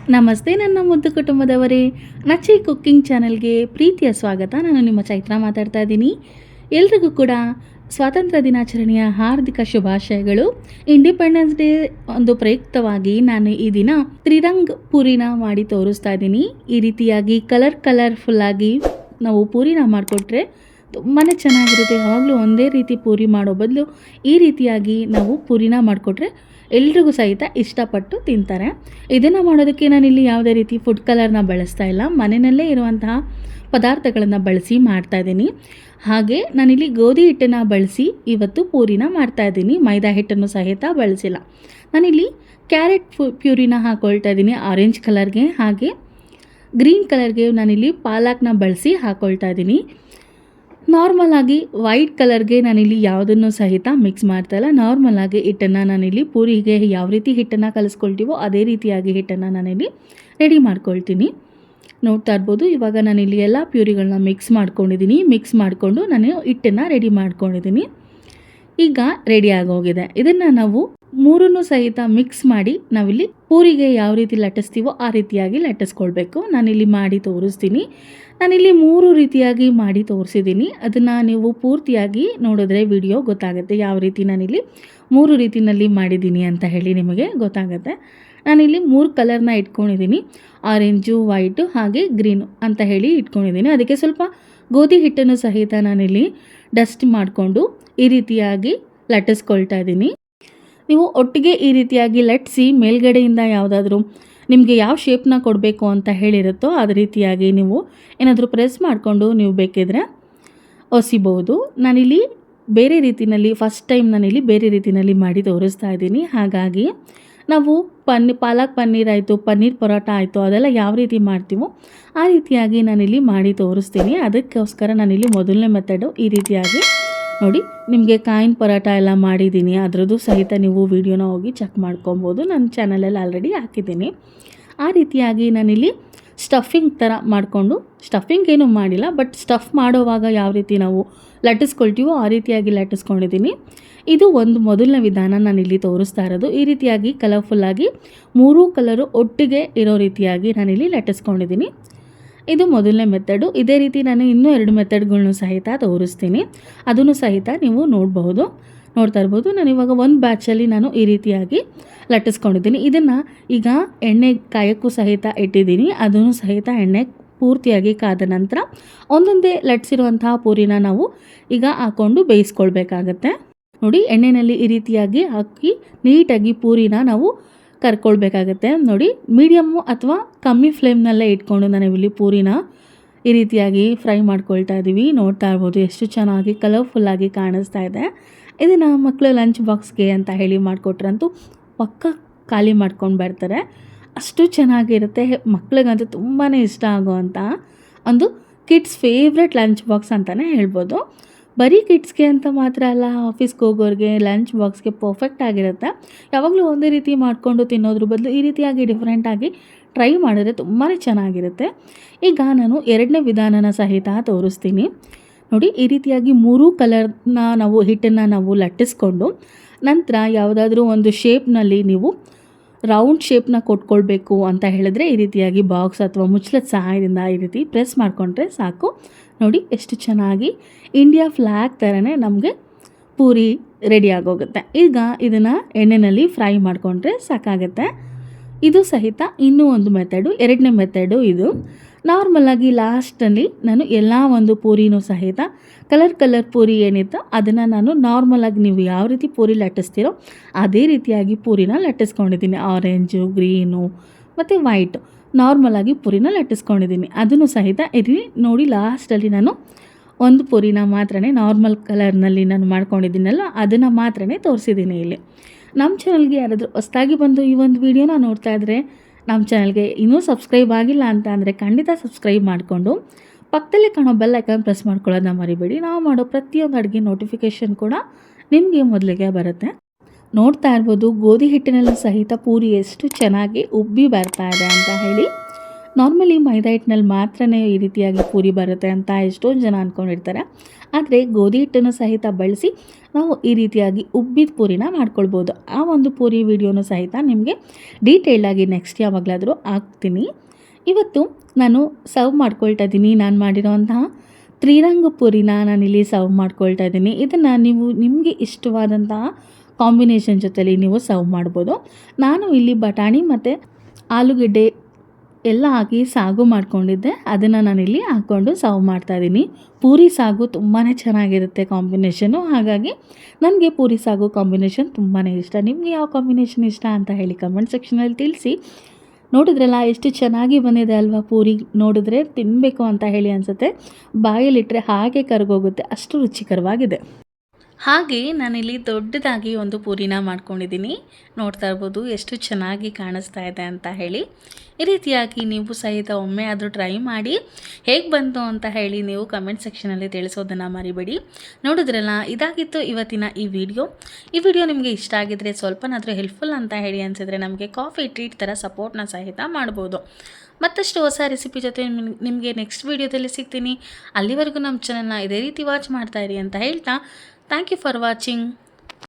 ನಮಸ್ತೆ ನನ್ನ ಮುದ್ದು ಕುಟುಂಬದವರೇ, ನಚ್ಚಿ ಕುಕ್ಕಿಂಗ್ ಚಾನೆಲ್ಗೆ ಪ್ರೀತಿಯ ಸ್ವಾಗತ. ನಾನು ನಿಮ್ಮ ಚೈತ್ರ ಮಾತಾಡ್ತಾ ಇದ್ದೀನಿ. ಎಲ್ರಿಗೂ ಕೂಡ ಸ್ವಾತಂತ್ರ್ಯ ದಿನಾಚರಣೆಯ ಹಾರ್ದಿಕ ಶುಭಾಶಯಗಳು. ಇಂಡಿಪೆಂಡೆನ್ಸ್ ಡೇ ಒಂದು ಪ್ರಯುಕ್ತವಾಗಿ ನಾನು ಈ ದಿನ ತ್ರಿರಂಗ್ ಪೂರಿನ ಮಾಡಿ ತೋರಿಸ್ತಾ ಇದ್ದೀನಿ. ಈ ರೀತಿಯಾಗಿ ಕಲರ್ಫುಲ್ಲಾಗಿ ನಾವು ಪೂರಿನ ಮಾಡಿಕೊಟ್ರೆ ತುಂಬಾ ಚೆನ್ನಾಗಿರುತ್ತೆ. ಯಾವಾಗಲೂ ಒಂದೇ ರೀತಿ ಪೂರಿ ಮಾಡೋ ಬದಲು ಈ ರೀತಿಯಾಗಿ ನಾವು ಪೂರಿನ ಮಾಡಿಕೊಟ್ರೆ ಎಲ್ರಿಗೂ ಸಹಿತ ಇಷ್ಟಪಟ್ಟು ತಿಂತಾರೆ. ಇದನ್ನು ಮಾಡೋದಕ್ಕೆ ನಾನಿಲ್ಲಿ ಯಾವುದೇ ರೀತಿ ಫುಡ್ ಕಲರ್ನ ಬಳಸ್ತಾ ಇಲ್ಲ, ಮನೆಯಲ್ಲೇ ಇರುವಂತಹ ಪದಾರ್ಥಗಳನ್ನು ಬಳಸಿ ಮಾಡ್ತಾಯಿದ್ದೀನಿ. ಹಾಗೆ ನಾನಿಲ್ಲಿ ಗೋಧಿ ಹಿಟ್ಟನ್ನು ಬಳಸಿ ಇವತ್ತು ಪೂರಿನ ಮಾಡ್ತಾಯಿದ್ದೀನಿ, ಮೈದಾ ಹಿಟ್ಟನ್ನು ಸಹಿತ ಬಳಸಿಲ್ಲ. ನಾನಿಲ್ಲಿ ಕ್ಯಾರೆಟ್ ಪ್ಯೂರಿನ ಹಾಕ್ಕೊಳ್ತಾ ಇದ್ದೀನಿ ಆರೆಂಜ್ ಕಲರ್ಗೆ, ಹಾಗೆ ಗ್ರೀನ್ ಕಲರ್ಗೆ ನಾನಿಲ್ಲಿ ಪಾಲಕ್ನ ಬಳಸಿ ಹಾಕ್ಕೊಳ್ತಾ ಇದ್ದೀನಿ. ನಾರ್ಮಲಾಗಿ ವೈಟ್ ಕಲರ್ಗೆ ನಾನಿಲ್ಲಿ ಯಾವುದನ್ನು ಸಹಿತ ಮಿಕ್ಸ್ ಮಾಡ್ತಾಯಿಲ್ಲ. ನಾರ್ಮಲಾಗಿ ಹಿಟ್ಟನ್ನು ನಾನಿಲ್ಲಿ ಪೂರಿಗೆ ಯಾವ ರೀತಿ ಹಿಟ್ಟನ್ನು ಕಲಿಸ್ಕೊಳ್ತೀವೋ ಅದೇ ರೀತಿಯಾಗಿ ಹಿಟ್ಟನ್ನು ನಾನಿಲ್ಲಿ ರೆಡಿ ಮಾಡ್ಕೊಳ್ತೀನಿ. ನೋಡ್ತಾ ಇರ್ಬೋದು, ಇವಾಗ ನಾನಿಲ್ಲಿ ಎಲ್ಲ ಪ್ಯೂರಿಗಳನ್ನ ಮಿಕ್ಸ್ ಮಾಡಿಕೊಂಡು ನಾನು ಹಿಟ್ಟನ್ನು ರೆಡಿ ಮಾಡ್ಕೊಂಡಿದ್ದೀನಿ. ಈಗ ರೆಡಿ ಆಗೋಗಿದೆ. ಇದನ್ನು ನಾವು ಮೂರನ್ನು ಸಹಿತ ಮಿಕ್ಸ್ ಮಾಡಿ ನಾವಿಲ್ಲಿ ಪೂರಿಗೆ ಯಾವ ರೀತಿ ಲಟ್ಟಿಸ್ತೀವೋ ಆ ರೀತಿಯಾಗಿ ಲಟ್ಟಿಸ್ಕೊಳ್ಬೇಕು. ನಾನಿಲ್ಲಿ ಮಾಡಿ ತೋರಿಸ್ತೀನಿ. ನಾನಿಲ್ಲಿ 3 ರೀತಿಯಾಗಿ ಮಾಡಿ ತೋರಿಸಿದ್ದೀನಿ. ಅದನ್ನು ನೀವು ಪೂರ್ತಿಯಾಗಿ ನೋಡಿದ್ರೆ ವಿಡಿಯೋ ಗೊತ್ತಾಗುತ್ತೆ ಯಾವ ರೀತಿ ನಾನಿಲ್ಲಿ 3 ರೀತಿಯಲ್ಲಿ ಮಾಡಿದ್ದೀನಿ ಅಂತ ಹೇಳಿ ನಿಮಗೆ ಗೊತ್ತಾಗುತ್ತೆ. ನಾನಿಲ್ಲಿ 3 ಕಲರ್ನ ಇಟ್ಕೊಂಡಿದ್ದೀನಿ, ಆರೆಂಜು, ವೈಟು ಹಾಗೆ ಗ್ರೀನು ಅಂತ ಹೇಳಿ ಇಟ್ಕೊಂಡಿದ್ದೀನಿ. ಅದಕ್ಕೆ ಸ್ವಲ್ಪ ಗೋಧಿ ಹಿಟ್ಟನ್ನು ಸಹಿತ ನಾನಿಲ್ಲಿ ಡಸ್ಟ್ ಮಾಡಿಕೊಂಡು ಈ ರೀತಿಯಾಗಿ ಲಟ್ಟಿಸ್ಕೊಳ್ತಾ ಇದ್ದೀನಿ. ನೀವು ಒಟ್ಟಿಗೆ ಈ ರೀತಿಯಾಗಿ ಲಟ್ಟಿಸಿ ಮೇಲ್ಗಡೆಯಿಂದ ಯಾವುದಾದ್ರೂ ನಿಮಗೆ ಯಾವ ಶೇಪ್ನ ಕೊಡಬೇಕು ಅಂತ ಹೇಳಿರುತ್ತೋ ಅದೇ ರೀತಿಯಾಗಿ ನೀವು ಏನಾದರೂ ಪ್ರೆಸ್ ಮಾಡಿಕೊಂಡು ನೀವು ಬೇಕಿದ್ರೆ ಒಸಿಬಹುದು. ನಾನಿಲ್ಲಿ ಬೇರೆ ರೀತಿಯಲ್ಲಿ ಫಸ್ಟ್ ಟೈಮ್ ನಾನಿಲ್ಲಿ ಬೇರೆ ರೀತಿಯಲ್ಲಿ ಮಾಡಿ ತೋರಿಸ್ತಾ ಇದ್ದೀನಿ. ಹಾಗಾಗಿ ನಾವು ಪಾಲಕ್ ಪನ್ನೀರ್ ಆಯಿತು, ಪನ್ನೀರ್ ಪರೋಟ ಆಯಿತು, ಅದೆಲ್ಲ ಯಾವ ರೀತಿ ಮಾಡ್ತೀವೋ ಆ ರೀತಿಯಾಗಿ ನಾನಿಲ್ಲಿ ಮಾಡಿ ತೋರಿಸ್ತೀನಿ. ಅದಕ್ಕೋಸ್ಕರ ನಾನಿಲ್ಲಿ ಮೊದಲನೇ ಮೆಥಡು ಈ ರೀತಿಯಾಗಿ ನೋಡಿ, ನಿಮಗೆ ಕಾಯಿನ್ ಪರೋಟ ಎಲ್ಲ ಮಾಡಿದ್ದೀನಿ, ಅದರದ್ದು ಸಹಿತ ನೀವು ವಿಡಿಯೋನ ಹೋಗಿ ಚೆಕ್ ಮಾಡ್ಕೊಬೋದು. ನನ್ನ ಚಾನಲಲ್ಲಿ ಆಲ್ರೆಡಿ ಹಾಕಿದ್ದೀನಿ. ಆ ರೀತಿಯಾಗಿ ನಾನಿಲ್ಲಿ ಸ್ಟಫಿಂಗ್ ಥರ ಮಾಡಿಕೊಂಡು, ಸ್ಟಫಿಂಗ್ ಏನೂ ಮಾಡಿಲ್ಲ, ಬಟ್ ಸ್ಟಫ್ ಮಾಡೋವಾಗ ಯಾವ ರೀತಿ ನಾವು ಲಟ್ಟಿಸ್ಕೊಳ್ತೀವೋ ಆ ರೀತಿಯಾಗಿ ಲಟ್ಟಿಸ್ಕೊಂಡಿದ್ದೀನಿ. ಇದು ಒಂದು ಮೊದಲನೇ ವಿಧಾನ ನಾನಿಲ್ಲಿ ತೋರಿಸ್ತಾ ಇರೋದು. ಈ ರೀತಿಯಾಗಿ ಕಲರ್ಫುಲ್ಲಾಗಿ 3 ಕಲರು ಒಟ್ಟಿಗೆ ಇರೋ ರೀತಿಯಾಗಿ ನಾನಿಲ್ಲಿ ಲಟ್ಟಿಸ್ಕೊಂಡಿದ್ದೀನಿ. ಇದು ಮೊದಲನೇ ಮೆಥಡು. ಇದೇ ರೀತಿ ನಾನು ಇನ್ನೂ 2 ಮೆಥಡ್ಗಳನ್ನೂ ಸಹಿತ ತೋರಿಸ್ತೀನಿ, ಅದನ್ನು ಸಹಿತ ನೀವು ನೋಡ್ತಾ ಇರ್ಬೋದು. ನಾನು ಇವಾಗ ಒಂದು ಬ್ಯಾಚಲ್ಲಿ ನಾನು ಈ ರೀತಿಯಾಗಿ ಲಟ್ಟಿಸ್ಕೊಂಡಿದ್ದೀನಿ. ಇದನ್ನು ಈಗ ಎಣ್ಣೆ ಕಾಯೋಕ್ಕೂ ಸಹಿತ ಇಟ್ಟಿದ್ದೀನಿ. ಅದನ್ನು ಸಹಿತ ಎಣ್ಣೆ ಪೂರ್ತಿಯಾಗಿ ಕಾದ ನಂತರ ಒಂದೊಂದೇ ಲಟ್ಟಿಸಿರುವಂತಹ ಪೂರಿನ ನಾವು ಈಗ ಹಾಕ್ಕೊಂಡು ಬೇಯಿಸ್ಕೊಳ್ಬೇಕಾಗತ್ತೆ. ನೋಡಿ, ಎಣ್ಣೆಯಲ್ಲಿ ಈ ರೀತಿಯಾಗಿ ಹಾಕಿ ನೀಟಾಗಿ ಪೂರಿನ ನಾವು ಕರ್ಕೊಳ್ಬೇಕಾಗತ್ತೆ. ನೋಡಿ, ಮೀಡಿಯಮ್ಮು ಅಥವಾ ಕಮ್ಮಿ ಫ್ಲೇಮ್ನಲ್ಲೇ ಇಟ್ಕೊಂಡು ನಾನು ಇಲ್ಲಿ ಪೂರಿನ ಈ ರೀತಿಯಾಗಿ ಫ್ರೈ ಮಾಡ್ಕೊಳ್ತಾ ಇದ್ದೀವಿ. ನೋಡ್ತಾ ಇರ್ಬೋದು ಎಷ್ಟು ಚೆನ್ನಾಗಿ ಕಲರ್ಫುಲ್ಲಾಗಿ ಕಾಣಿಸ್ತಾ ಇದೆ. ಇದನ್ನು ಮಕ್ಕಳು ಲಂಚ್ ಬಾಕ್ಸ್ಗೆ ಅಂತ ಹೇಳಿ ಮಾಡಿಕೊಟ್ರಂತೂ ಪಕ್ಕ ಖಾಲಿ ಮಾಡ್ಕೊಂಡು ಬರ್ತಾರೆ, ಅಷ್ಟು ಚೆನ್ನಾಗಿರುತ್ತೆ. ಮಕ್ಕಳಿಗಂತೂ ತುಂಬಾ ಇಷ್ಟ ಆಗೋವಂಥ ಒಂದು ಕಿಡ್ಸ್ ಫೇವ್ರೆಟ್ ಲಂಚ್ ಬಾಕ್ಸ್ ಅಂತಲೇ ಹೇಳ್ಬೋದು. ಬರೀ ಕಿಡ್ಸ್ಗೆ ಅಂತ ಮಾತ್ರ ಅಲ್ಲ, ಆಫೀಸ್ಗೆ ಹೋಗೋರಿಗೆ ಲಂಚ್ ಬಾಕ್ಸ್ಗೆ ಪರ್ಫೆಕ್ಟ್ ಆಗಿರುತ್ತೆ. ಯಾವಾಗಲೂ ಒಂದೇ ರೀತಿ ಮಾಡಿಕೊಂಡು ತಿನ್ನೋದ್ರ ಬದಲು ಈ ರೀತಿಯಾಗಿ ಡಿಫ್ರೆಂಟಾಗಿ ಟ್ರೈ ಮಾಡಿದ್ರೆ ತುಂಬಾ ಚೆನ್ನಾಗಿರುತ್ತೆ. ಈಗ ನಾನು 2ನೇ ವಿಧಾನನ ಸಹಿತ ತೋರಿಸ್ತೀನಿ. ನೋಡಿ, ಈ ರೀತಿಯಾಗಿ 3 ಕಲರ್ನ ನಾವು ಹಿಟ್ಟನ್ನು ನಾವು ಲಟ್ಟಿಸ್ಕೊಂಡು ನಂತರ ಯಾವುದಾದ್ರೂ ಒಂದು ಶೇಪ್ನಲ್ಲಿ ನೀವು ರೌಂಡ್ ಶೇಪ್ನ ಕೊಟ್ಕೊಳ್ಬೇಕು ಅಂತ ಹೇಳಿದ್ರೆ ಈ ರೀತಿಯಾಗಿ ಬಾಕ್ಸ್ ಅಥವಾ ಮುಚ್ಚಳದ ಸಹಾಯದಿಂದ ಈ ರೀತಿ ಪ್ರೆಸ್ ಮಾಡಿಕೊಂಡ್ರೆ ಸಾಕು. ನೋಡಿ, ಎಷ್ಟು ಚೆನ್ನಾಗಿ ಇಂಡಿಯಾ ಫ್ಲ್ಯಾಗ್ ಥರನೇ ನಮಗೆ ಪೂರಿ ರೆಡಿ ಆಗೋಗುತ್ತೆ. ಈಗ ಇದನ್ನು ಎಣ್ಣೆಯಲ್ಲಿ ಫ್ರೈ ಮಾಡಿಕೊಂಡ್ರೆ ಸಾಕಾಗುತ್ತೆ. ಇದು ಸಹಿತ ಇನ್ನೂ ಒಂದು ಮೆಥಡು, 2ನೇ ಮೆಥಡು ಇದು. ನಾರ್ಮಲಾಗಿ ಲಾಸ್ಟಲ್ಲಿ ನಾನು ಎಲ್ಲ ಒಂದು ಪೂರಿನೂ ಸಹಿತ ಕಲರ್ ಪೂರಿ ಏನಿತ್ತು ಅದನ್ನು ನಾನು ನಾರ್ಮಲಾಗಿ ನೀವು ಯಾವ ರೀತಿ ಪೂರಿ ಲಟ್ಟಿಸ್ತೀರೋ ಅದೇ ರೀತಿಯಾಗಿ ಪೂರಿನ ಲಟ್ಟಿಸ್ಕೊಂಡಿದ್ದೀನಿ. ಆರೆಂಜು, ಗ್ರೀನು ಮತ್ತು ವೈಟು ನಾರ್ಮಲಾಗಿ ಪೂರಿನ ಲಟ್ಟಿಸ್ಕೊಂಡಿದ್ದೀನಿ. ಅದನ್ನು ಸಹಿತ ಇಲ್ಲಿ ನೋಡಿ, ಲಾಸ್ಟಲ್ಲಿ ನಾನು ಒಂದು ಪೂರಿನ ಮಾತ್ರ ನಾರ್ಮಲ್ ಕಲರ್ನಲ್ಲಿ ನಾನು ಮಾಡ್ಕೊಂಡಿದ್ದೀನಲ್ಲ ಅದನ್ನು ಮಾತ್ರ ತೋರಿಸಿದ್ದೀನಿ ಇಲ್ಲಿ. ನಮ್ಮ ಚಾನಲ್ಗೆ ಯಾರಾದರೂ ಹೊಸದಾಗಿ ಬಂದು ಈ ಒಂದು ವಿಡಿಯೋನ ನೋಡ್ತಾ ಇದ್ದರೆ ನಮ್ಮ ಚಾನಲ್ಗೆ ಇನ್ನೂ ಸಬ್ಸ್ಕ್ರೈಬ್ ಆಗಿಲ್ಲ ಅಂತ ಅಂದರೆ ಖಂಡಿತ ಸಬ್ಸ್ಕ್ರೈಬ್ ಮಾಡಿಕೊಂಡು ಪಕ್ಕದಲ್ಲೇ ಕಾಣೋ ಬೆಲ್ ಐಕಾನ್ ಪ್ರೆಸ್ ಮಾಡ್ಕೊಳ್ಳೋದನ್ನ ಮರಿಬೇಡಿ. ನಾವು ಮಾಡೋ ಪ್ರತಿಯೊಂದು ಅಡುಗೆ ನೋಟಿಫಿಕೇಷನ್ ಕೂಡ ನಿಮಗೆ ಮೊದಲಿಗೆ ಬರುತ್ತೆ. ನೋಡ್ತಾ ಇರ್ಬೋದು ಗೋಧಿ ಹಿಟ್ಟಿನಲ್ಲೂ ಸಹಿತ ಪೂರಿ ಎಷ್ಟು ಚೆನ್ನಾಗಿ ಉಬ್ಬಿ ಬರ್ತಾ ಇದೆ ಅಂತ ಹೇಳಿ. ನಾರ್ಮಲಿ ಮೈದಾ ಹಿಟ್ಟಿನಲ್ಲಿ ಮಾತ್ರನೇ ಈ ರೀತಿಯಾಗಿ ಪೂರಿ ಬರುತ್ತೆ ಅಂತ ಎಷ್ಟೊಂದು ಜನ ಅಂದ್ಕೊಂಡಿರ್ತಾರೆ. ಆದರೆ ಗೋಧಿ ಹಿಟ್ಟನ್ನು ಸಹಿತ ಬಳಸಿ ನಾವು ಈ ರೀತಿಯಾಗಿ ಉಬ್ಬಿದ ಪೂರಿನ ಮಾಡ್ಕೊಳ್ಬೋದು. ಆ ಒಂದು ಪೂರಿ ವಿಡಿಯೋನು ಸಹಿತ ನಿಮಗೆ ಡೀಟೇಲ್ಡಾಗಿ ನೆಕ್ಸ್ಟ್ ಯಾವಾಗಲಾದರೂ ಹಾಕ್ತೀನಿ. ಇವತ್ತು ನಾನು ಸರ್ವ್ ಮಾಡ್ಕೊಳ್ತಾ ಇದ್ದೀನಿ. ನಾನು ಮಾಡಿರೋಂತಹ ತ್ರಿರಂಗ ಪೂರಿನ ನಾನಿಲ್ಲಿ ಸರ್ವ್ ಮಾಡ್ಕೊಳ್ತಾ ಇದ್ದೀನಿ. ಇದನ್ನು ನೀವು ನಿಮಗೆ ಇಷ್ಟವಾದಂತಹ ಕಾಂಬಿನೇಷನ್ ಜೊತೆಲಿ ನೀವು ಸರ್ವ್ ಮಾಡ್ಬೋದು. ನಾನು ಇಲ್ಲಿ ಬಟಾಣಿ ಮತ್ತು ಆಲೂಗೆಡ್ಡೆ ಎಲ್ಲ ಹಾಕಿ ಸಾಗು ಮಾಡ್ಕೊಂಡಿದ್ದೆ, ಅದನ್ನು ನಾನಿಲ್ಲಿ ಹಾಕ್ಕೊಂಡು ಸರ್ವ್ ಮಾಡ್ತಾಯಿದ್ದೀನಿ. ಪೂರಿ ಸಾಗು ತುಂಬಾ ಚೆನ್ನಾಗಿರುತ್ತೆ ಕಾಂಬಿನೇಷನು. ಹಾಗಾಗಿ ನನಗೆ ಪೂರಿ ಸಾಗು ಕಾಂಬಿನೇಷನ್ ತುಂಬಾ ಇಷ್ಟ. ನಿಮಗೆ ಯಾವ ಕಾಂಬಿನೇಷನ್ ಇಷ್ಟ ಅಂತ ಹೇಳಿ ಕಮೆಂಟ್ ಸೆಕ್ಷನಲ್ಲಿ ತಿಳಿಸಿ. ನೋಡಿದ್ರಲ್ಲ ಎಷ್ಟು ಚೆನ್ನಾಗಿ ಬಂದಿದೆ ಅಲ್ವಾ ಪೂರಿ. ನೋಡಿದ್ರೆ ತಿನ್ನಬೇಕು ಅಂತ ಹೇಳಿ ಅನಿಸುತ್ತೆ. ಬಾಯಲ್ಲಿಟ್ಟರೆ ಹಾಗೆ ಕರಗೋಗುತ್ತೆ, ಅಷ್ಟು ರುಚಿಕರವಾಗಿದೆ. ಹಾಗೆ ನಾನಿಲ್ಲಿ ದೊಡ್ಡದಾಗಿ ಒಂದು ಪೂರಿನ ಮಾಡ್ಕೊಂಡಿದ್ದೀನಿ. ನೋಡ್ತಾ ಇರ್ಬೋದು ಎಷ್ಟು ಚೆನ್ನಾಗಿ ಕಾಣಿಸ್ತಾ ಇದೆ ಅಂತ ಹೇಳಿ. ಈ ರೀತಿಯಾಗಿ ನೀವು ಸಹಿತ ಒಮ್ಮೆ ಆದರೂ ಟ್ರೈ ಮಾಡಿ ಹೇಗೆ ಬಂತು ಅಂತ ಹೇಳಿ ನೀವು ಕಮೆಂಟ್ ಸೆಕ್ಷನಲ್ಲಿ ತಿಳಿಸೋದನ್ನು ಮರಿಬೇಡಿ. ನೋಡಿದ್ರಲ್ಲ, ಇದಾಗಿತ್ತು ಇವತ್ತಿನ ಈ ವಿಡಿಯೋ ನಿಮಗೆ ಇಷ್ಟ ಆಗಿದ್ರೆ ಸ್ವಲ್ಪನಾದರೂ ಹೆಲ್ಪ್ಫುಲ್ ಅಂತ ಹೇಳಿ ಅನಿಸಿದ್ರೆ ನಮಗೆ ಕಾಫಿ ಟ್ರೀಟ್ ಥರ ಸಪೋರ್ಟ್ನ ಸಹಿತ ಮಾಡ್ಬೋದು. ಮತ್ತಷ್ಟು ಹೊಸ ರೆಸಿಪಿ ಜೊತೆ ನಿಮಗೆ ನೆಕ್ಸ್ಟ್ ವಿಡಿಯೋದಲ್ಲಿ ಸಿಗ್ತೀನಿ. ಅಲ್ಲಿವರೆಗೂ ನಮ್ಮ ಚಾನಲ್ನ ಇದೇ ರೀತಿ ವಾಚ್ ಮಾಡ್ತಾಯಿರಿ ಅಂತ ಹೇಳ್ತಾ ಥ್ಯಾಂಕ್ ಯು ಫಾರ್ ವಾಚಿಂಗ್.